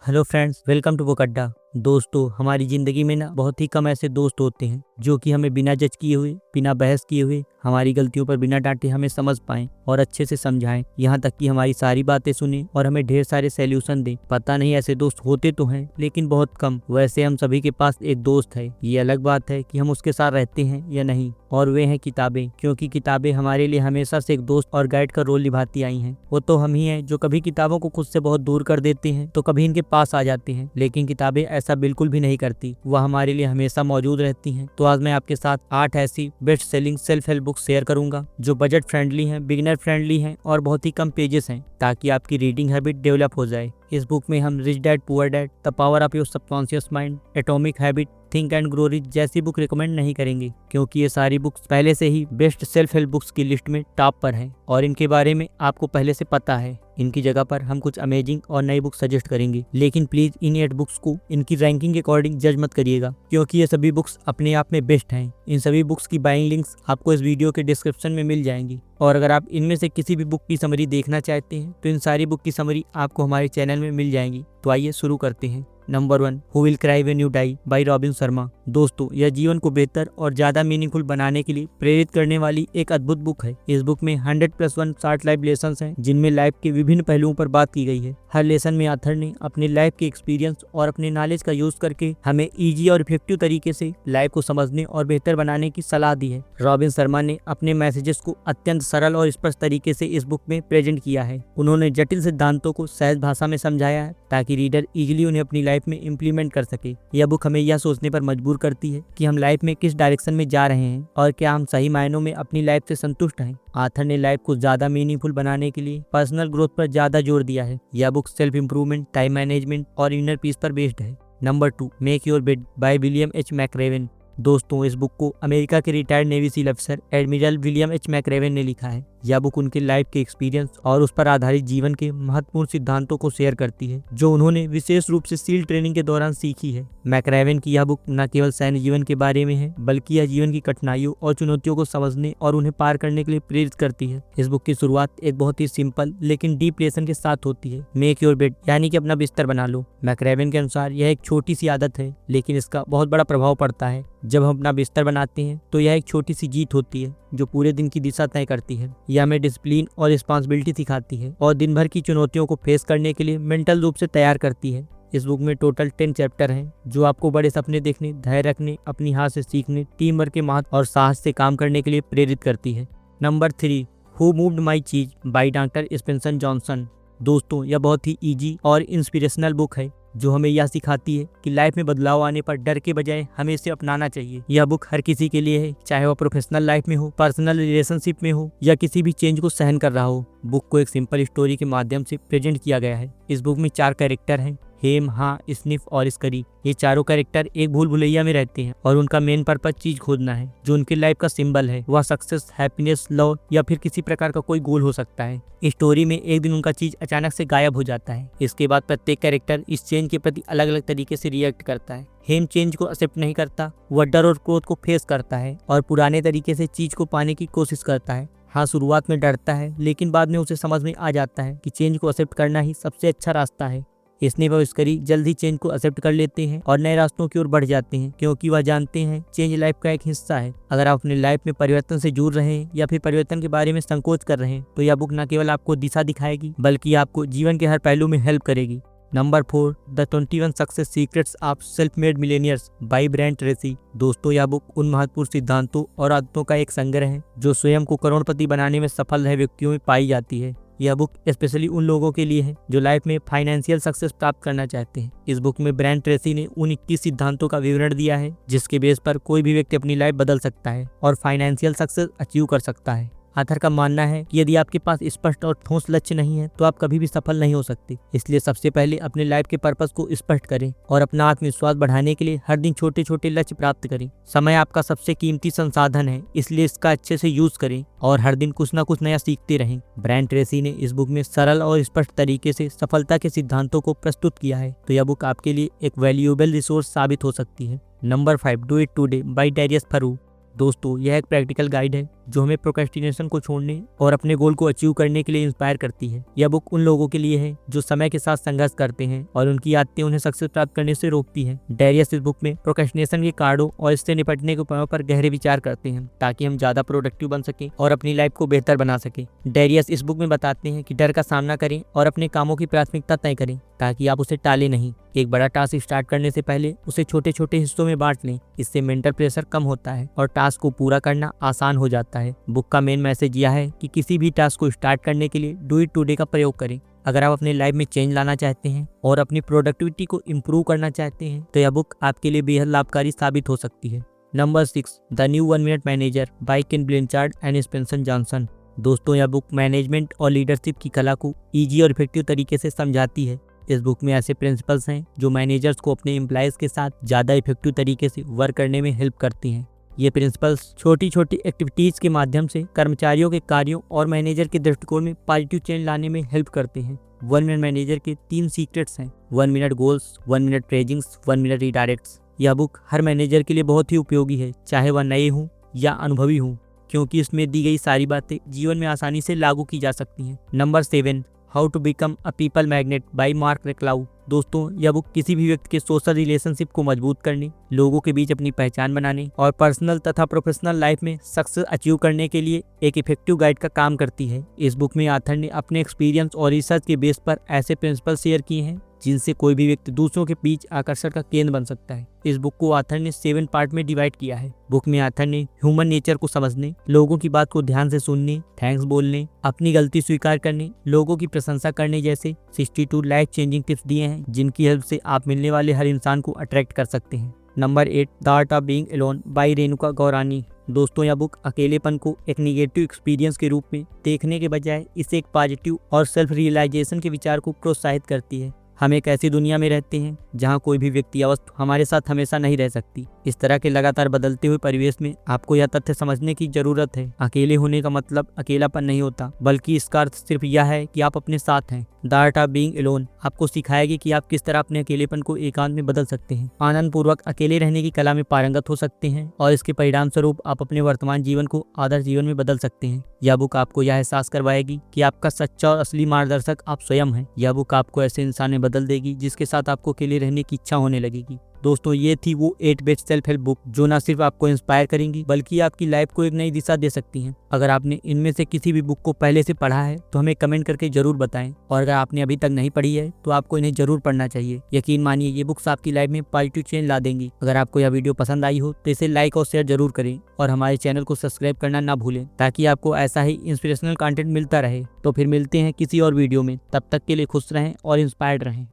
Hello friends, welcome to book Adda. दोस्तों, हमारी ज़िंदगी में ना बहुत ही कम ऐसे दोस्त होते हैं जो कि हमें बिना जज किए हुए, बिना बहस किए हुए, हमारी गलतियों पर बिना डांटे हमें समझ पाएं और अच्छे से समझाएं, यहाँ तक कि हमारी सारी बातें सुने और हमें ढेर सारे सॉल्यूशन दें। पता नहीं ऐसे दोस्त होते तो हैं, लेकिन बहुत कम। वैसे हम सभी के पास एक दोस्त है। ये अलग बात है कि हम उसके साथ रहते हैं या नहीं, और वे हैं किताबें। क्योंकि किताबें हमारे लिए हमेशा से एक दोस्त और गाइड का रोल निभाती आई हैं। वो तो हम ही हैं जो कभी किताबों को खुद से बहुत दूर कर देते हैं तो कभी इनके पास आ जाते हैं, लेकिन किताबें ऐसा बिल्कुल भी नहीं करती। वह हमारे लिए हमेशा मौजूद रहती हैं। तो आज मैं आपके साथ 8 ऐसी best selling self help book share करूंगा जो बजट फ्रेंडली हैं, बिगिनर फ्रेंडली हैं और बहुत ही कम पेजेस हैं, ताकि आपकी रीडिंग हैबिट डेवलप हो जाए। इस बुक में हम rich dad poor dad, the power of your subconscious mind, atomic habit, think and grow rich जैसी बुक रिकमेंड नहीं करेंगे, क्योंकि ये सारी बुक्स पहले से ही बेस्ट सेल्फ हेल्प बुक्स की लिस्ट में टॉप पर हैं और इनके बारे में आपको पहले से पता है। इनकी जगह पर हम कुछ अमेजिंग और नई बुक सजेस्ट करेंगे, लेकिन प्लीज इन 8 बुक्स को इनकी रैंकिंग के अकॉर्डिंग जज मत करिएगा, क्योंकि ये सभी बुक्स अपने आप में बेस्ट हैं। इन सभी बुक्स की बाइंग लिंक्स आपको इस वीडियो के डिस्क्रिप्शन में मिल जाएंगी, और अगर आप इनमें से किसी भी बुक की समरी देखना चाहते हैं तो इन सारी बुक की समरी आपको हमारे चैनल में मिल जाएंगी। तो आइए शुरू करते हैं। Number 1, who will cry when you die by Robin Sharma. दोस्तों, यह जीवन को बेहतर और ज्यादा मीनिंगफुल बनाने के लिए प्रेरित करने वाली एक अद्भुत बुक है। इस बुक में 100+1 शॉर्ट लाइफ लेसन्स हैं, जिनमें लाइफ के विभिन्न पहलुओं पर बात की गई है। हर लेसन में ऑथर ने अपने लाइफ के एक्सपीरियंस और अपने नॉलेज का यूज करके हमें इजी और इफेक्टिव तरीके से लाइफ को समझने और बेहतर बनाने की सलाह दी है। रॉबिन शर्मा ने अपने मैसेजेस को अत्यंत सरल और स्पष्ट तरीके से इस बुक में प्रेजेंट किया है। उन्होंने जटिल सिद्धांतों को सहज भाषा में समझाया है, ताकि रीडर इजीली उन्हें अपनी लाइफ में इम्प्लीमेंट कर सके। यह बुक हमें यह सोचने पर मजबूर करती है कि हम लाइफ में किस डायरेक्शन में जा रहे हैं और क्या हम सही मायनों में अपनी लाइफ से संतुष्ट हैं। ऑथर ने लाइफ को ज्यादा मीनिंगफुल बनाने के लिए पर्सनल ग्रोथ पर ज्यादा जोर दिया है। यह book self improvement, time management और इनर पीस पर बेस्ड है। Number 2, make your bed by William H McRaven. दोस्तों, इस बुक को अमेरिका के रिटायर्ड नेवी सील अफसर एडमिरल विलियम एच मैकरेवन ने लिखा है। यह बुक उनके लाइफ के एक्सपीरियंस और उस पर आधारित जीवन के महत्वपूर्ण सिद्धांतों को शेयर करती है, जो उन्होंने विशेष रूप से सील ट्रेनिंग के दौरान सीखी है। मैकरेवन की यह बुक न केवल सैन्य जीवन के बारे में है, बल्कि यह जीवन की कठिनाइयों और चुनौतियों को समझने और उन्हें पार करने के लिए प्रेरित करती है। इस बुक की शुरुआत एक बहुत ही सिंपल लेकिन डीप लेसन के साथ होती है। मेक योर बेड, यानी कि अपना बिस्तर बना लो। मैकरेवन के अनुसार यह एक छोटी सी आदत है, लेकिन इसका बहुत बड़ा प्रभाव पड़ता है। जब हम अपना बिस्तर बनाते हैं तो यह एक छोटी सी जीत होती है जो पूरे दिन की दिशा तय करती है। यह हमें डिसिप्लिन और रिस्पॉन्सिबिलिटी सिखाती है और दिन भर की चुनौतियों को फेस करने के लिए मेंटल रूप से तैयार करती है। इस बुक में टोटल 10 चैप्टर हैं, जो आपको बड़े सपने देखने, धैर्य रखने, अपनी हार से सीखने, टीम वर्क के महत्व और साहस से काम करने के लिए प्रेरित करती है। नंबर 3, हु मूव्ड माई चीज बाय डॉक्टर स्पेंसर जॉनसन। दोस्तों, यह बहुत ही इजी और इंस्पिरेशनल बुक है, जो हमें यह सिखाती है कि लाइफ में बदलाव आने पर डर के बजाय हमें इसे अपनाना चाहिए। यह बुक हर किसी के लिए है, चाहे वह प्रोफेशनल लाइफ में हो, पर्सनल रिलेशनशिप में हो या किसी भी चेंज को सहन कर रहा हो। बुक को एक सिंपल स्टोरी के माध्यम से प्रेजेंट किया गया है। इस बुक में 4 कैरेक्टर हैं, हेम, हाँ, स्निफ और स्करी। ये चारों कैरेक्टर एक भूल भुलैया में रहते हैं और उनका मेन पर्पज चीज खोजना है जो उनकी लाइफ का सिंबल है। वह सक्सेस, हैप्पीनेस, लव या फिर किसी प्रकार का कोई गोल हो सकता है। स्टोरी में एक दिन उनका चीज अचानक से गायब हो जाता है। इसके बाद प्रत्येक कैरेक्टर इस चेंज के प्रति अलग अलग तरीके से रिएक्ट करता है। हेम चेंज को एक्सेप्ट नहीं करता, वह डर और क्रोध को फेस करता है और पुराने तरीके से चीज को पाने की कोशिश करता है। हाँ, शुरुआत में डरता है, लेकिन बाद में उसे समझ में आ जाता है कि चेंज को एक्सेप्ट करना ही सबसे अच्छा रास्ता है। स्नेप और स्करी जल्द ही चेंज को एक्सेप्ट कर लेते हैं और नए रास्तों की ओर बढ़ जाते हैं, क्योंकि वह जानते हैं चेंज लाइफ का एक हिस्सा है। अगर आप अपनी लाइफ में परिवर्तन से जुड़ रहे हैं या फिर परिवर्तन के बारे में संकोच कर रहे हैं, तो यह बुक न केवल आपको दिशा दिखाएगी, बल्कि आपको जीवन के हर पहलू में हेल्प करेगी। Number 4, the 21 success secrets of self made millionaires by Brian Tracy. दोस्तों, यह बुक उन महत्वपूर्ण सिद्धांतों और आदतों का एक संग्रह है जो स्वयं को करोड़पति बनाने में सफल रहे व्यक्तियों में पाई जाती है। यह बुक स्पेशली उन लोगों के लिए है जो लाइफ में फाइनेंशियल सक्सेस प्राप्त करना चाहते हैं। इस बुक में ब्रायन ट्रेसी ने उन 21 सिद्धांतों का विवरण दिया है, जिसके बेस पर कोई भी व्यक्ति अपनी लाइफ बदल सकता है और फाइनेंशियल सक्सेस अचीव कर सकता है। ऑथर का मानना है कि यदि आपके पास स्पष्ट और ठोस लक्ष्य नहीं है तो आप कभी भी सफल नहीं हो सकते। इसलिए सबसे पहले अपने लाइफ के पर्पस को स्पष्ट करें और अपना आत्मविश्वास बढ़ाने के लिए हर दिन छोटे छोटे लक्ष्य प्राप्त करें। समय आपका सबसे कीमती संसाधन है, इसलिए इसका अच्छे से यूज करें और हर दिन कुछ ना कुछ नया सीखते रहें। ब्रायन ट्रेसी ने इस बुक में सरल और स्पष्ट तरीके से सफलता के सिद्धांतों को प्रस्तुत किया है, तो यह बुक आपके लिए एक वैल्यूएबल रिसोर्स साबित हो सकती है। Number 5, do it today by Darius Foroux. दोस्तों, यह एक प्रैक्टिकल गाइड है जो हमें प्रोक्रेस्टिनेशन को छोड़ने और अपने गोल को अचीव करने के लिए इंस्पायर करती है। यह बुक उन लोगों के लिए है जो समय के साथ संघर्ष करते हैं और उनकी आदतें उन्हें सक्सेस प्राप्त करने से रोकती है। डेरियस इस बुक में प्रोक्रेस्टिनेशन के कारणों और इससे निपटने के उपायों पर गहरे विचार करते हैं ताकि हम ज्यादा प्रोडक्टिव बन सकें और अपनी लाइफ को बेहतर बना सकें। डेरियस इस बुक में बताते हैं कि डर का सामना करें और अपने कामों की प्राथमिकता तय करें ताकि आप उसे टालें नहीं। एक बड़ा टास्क स्टार्ट करने से पहले उसे छोटे छोटे हिस्सों में बांट लें। इससे मेंटल प्रेशर कम होता है और टास्क को पूरा करना आसान हो जाता है। बुक का मेन मैसेज यह है कि किसी भी टास्क को स्टार्ट करने के लिए डू इट टुडे का प्रयोग करें। अगर आप अपने लाइफ में चेंज लाना चाहते हैं और अपनी प्रोडक्टिविटी को इम्प्रूव करना चाहते हैं तो यह बुक आपके लिए बेहद लाभकारी साबित हो सकती है। Number 6, the new 1 minute manager by Ken Blanchard and Spencer Johnson. दोस्तों, यह बुक मैनेजमेंट और लीडरशिप की कला को ईजी और इफेक्टिव तरीके से समझाती है। इस बुक में ऐसे प्रिंसिपल्स हैं जो मैनेजर्स को अपने एम्प्लॉयज के साथ ज़्यादा इफेक्टिव तरीके से वर्क करने में हेल्प करती हैं। ये प्रिंसिपल्स छोटी छोटी एक्टिविटीज़ के माध्यम से कर्मचारियों के कार्यों और मैनेजर के दृष्टिकोण में पॉजिटिव चेंज लाने में हेल्प करते हैं। 1 मिनट मैनेजर के 3 सीक्रेट्स हैं: 1 मिनट गोल्स, 1 मिनट प्रेजिंग्स, 1 मिनट रिडायरेक्ट्स। यह बुक हर मैनेजर के लिए बहुत ही उपयोगी है, चाहे वह नए हों या अनुभवी हों, क्योंकि इसमें दी गई सारी बातें जीवन में आसानी से लागू की जा सकती हैं। Number 7, how to become a people magnet by Marc Reklau. दोस्तों, यह बुक किसी भी व्यक्ति के सोशल रिलेशनशिप को मजबूत करने, लोगों के बीच अपनी पहचान बनाने और पर्सनल तथा प्रोफेशनल लाइफ में सक्सेस अचीव करने के लिए एक इफेक्टिव गाइड का काम करती है। इस बुक में ऑथर ने अपने एक्सपीरियंस और रिसर्च के बेस पर ऐसे प्रिंसिपल शेयर किए हैं जिनसे कोई भी व्यक्ति दूसरों के बीच आकर्षण का केंद्र बन सकता है। इस बुक को ऑथर ने 7 पार्ट में डिवाइड किया है। बुक में ऑथर ने ह्यूमन नेचर को समझने, लोगों की बात को ध्यान से सुनने, थैंक्स बोलने, अपनी गलती स्वीकार करने, लोगों की प्रशंसा करने जैसे 62 लाइफ चेंजिंग टिप्स दिए हैं जिनकी हेल्प से आप मिलने वाले हर इंसान को अट्रैक्ट कर सकते हैं। Number 8, the art of being alone by Renuka Gaurani. दोस्तों, यह बुक अकेलेपन को एक निगेटिव एक्सपीरियंस के रूप में देखने के बजाय इसे एक पॉजिटिव और सेल्फ रियलाइजेशन के विचार को प्रोत्साहित करती है। हम एक ऐसी दुनिया में रहते हैं जहां कोई भी व्यक्ति या वस्तु हमारे साथ हमेशा नहीं रह सकती। इस तरह के लगातार बदलते हुए परिवेश में आपको यह तथ्य समझने की जरूरत है, अकेले होने का मतलब अकेलापन नहीं होता, बल्कि इसका अर्थ सिर्फ यह है कि आप अपने साथ हैं। The art of being alone आपको सिखाएगी कि आप किस तरह अपने अकेलेपन को एकांत में बदल सकते हैं, आनंद पूर्वक अकेले रहने की कला में पारंगत हो सकते हैं और इसके परिणाम स्वरूप आप अपने वर्तमान जीवन को आदर्श जीवन में बदल सकते हैं। यह बुक आपको यह एहसास करवाएगी कि आपका सच्चा और असली मार्गदर्शक आप स्वयं हैं। यह बुक आपको ऐसे इंसान में बदल देगी जिसके साथ आपको अकेले रहने की इच्छा होने लगेगी। दोस्तों, ये थी वो 8 बेस्ट सेल्फ हेल्प बुक जो न सिर्फ आपको इंस्पायर करेंगी बल्कि आपकी लाइफ को एक नई दिशा दे सकती हैं। अगर आपने इनमें से किसी भी बुक को पहले से पढ़ा है तो हमें कमेंट करके जरूर बताएं, और अगर आपने अभी तक नहीं पढ़ी है तो आपको इन्हें जरूर पढ़ना चाहिए। यकीन मानिए, ये बुक्स आपकी लाइफ में पॉजिटिव चेंज ला देंगी। अगर आपको यह वीडियो पसंद आई हो तो इसे लाइक और शेयर जरूर करें और हमारे चैनल को सब्सक्राइब करना ना भूलें ताकि आपको ऐसा ही इंस्पिरेशनल कंटेंट मिलता रहे। तो फिर मिलते हैं किसी और वीडियो में, तब तक के लिए खुश रहें और इंस्पायर्ड रहें।